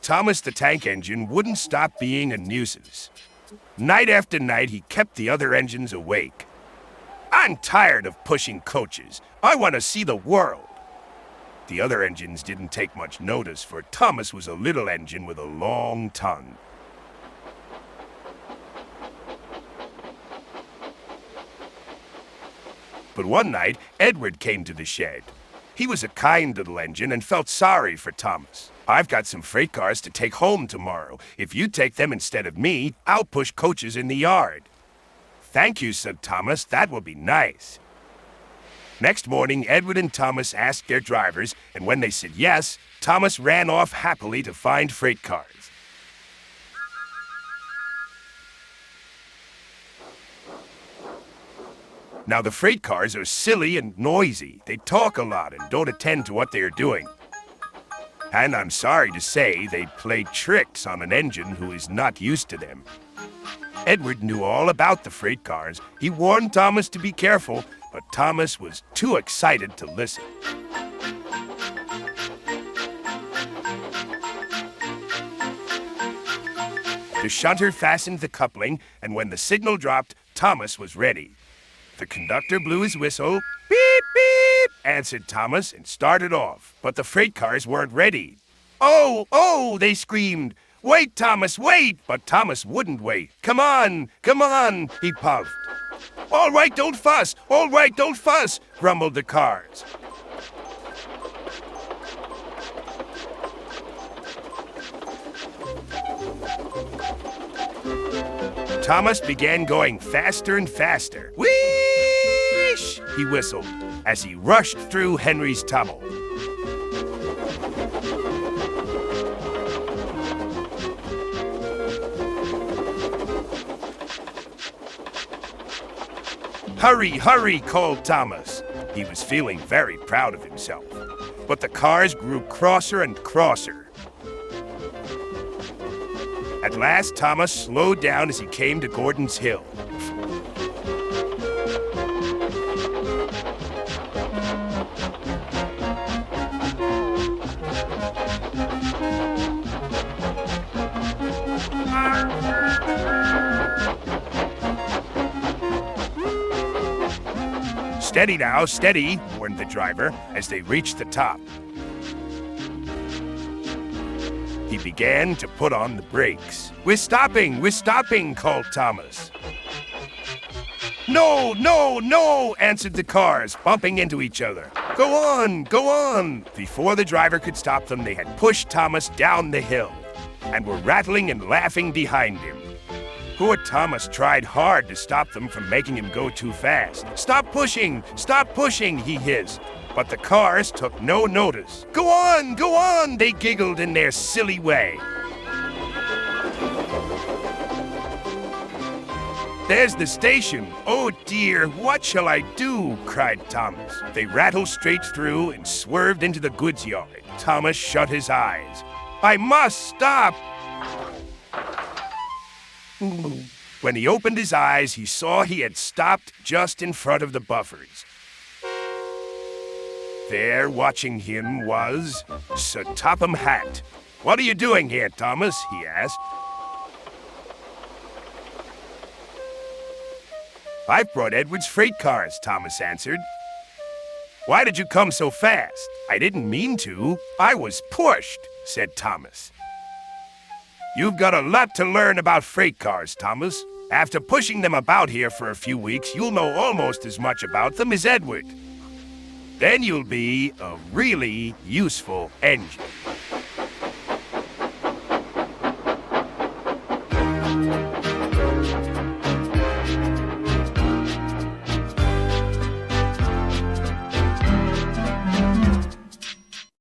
Thomas the Tank Engine wouldn't stop being a nuisance. Night after night, he kept the other engines awake. I'm tired of pushing coaches. I want to see the world. The other engines didn't take much notice, for Thomas was a little engine with a long tongue. But one night, Edward came to the shed. He was a kind little engine and felt sorry for Thomas. I've got some freight cars to take home tomorrow. If you take them instead of me, I'll push coaches in the yard. Thank you, said Thomas. That will be nice. Next morning, Edward and Thomas asked their drivers, and when they said yes, Thomas ran off happily to find freight cars. Now, the freight cars are silly and noisy. They talk a lot and don't attend to what they are doing. And I'm sorry to say, they play tricks on an engine who is not used to them. Edward knew all about the freight cars. He warned Thomas to be careful, but Thomas was too excited to listen. The shunter fastened the coupling, and when the signal dropped, Thomas was ready. The conductor blew his whistle. Beep, beep, answered Thomas, and started off. But the freight cars weren't ready. Oh, oh, they screamed. Wait, Thomas, wait! But Thomas wouldn't wait. Come on, he puffed. All right, don't fuss. All right, don't fuss, grumbled the cars. Thomas began going faster and faster. Whoosh! He whistled as he rushed through Henry's tunnel. Hurry, hurry, called Thomas. He was feeling very proud of himself. But the cars grew crosser and crosser. At last, Thomas slowed down as he came to Gordon's Hill. Steady now, steady, warned the driver as they reached the top. He began to put on the brakes. We're stopping, called Thomas. No, no, no, answered the cars, bumping into each other. Go on, go on. Before the driver could stop them, they had pushed Thomas down the hill and were rattling and laughing behind him. Poor Thomas tried hard to stop them from making him go too fast. Stop pushing, he hissed. But the cars took no notice. Go on, they giggled in their silly way. There's the station. Oh dear, what shall I do? Cried Thomas. They rattled straight through and swerved into the goods yard. Thomas shut his eyes. I must stop. When he opened his eyes, he saw he had stopped just in front of the buffers. There, watching him, was Sir Topham Hatt. What are you doing here, Thomas? He asked. I've brought Edward's freight cars, Thomas answered. Why did you come so fast? I didn't mean to. I was pushed, said Thomas. You've got a lot to learn about freight cars, Thomas. After pushing them about here for a few weeks, you'll know almost as much about them as Edward. Then you'll be a really useful engine.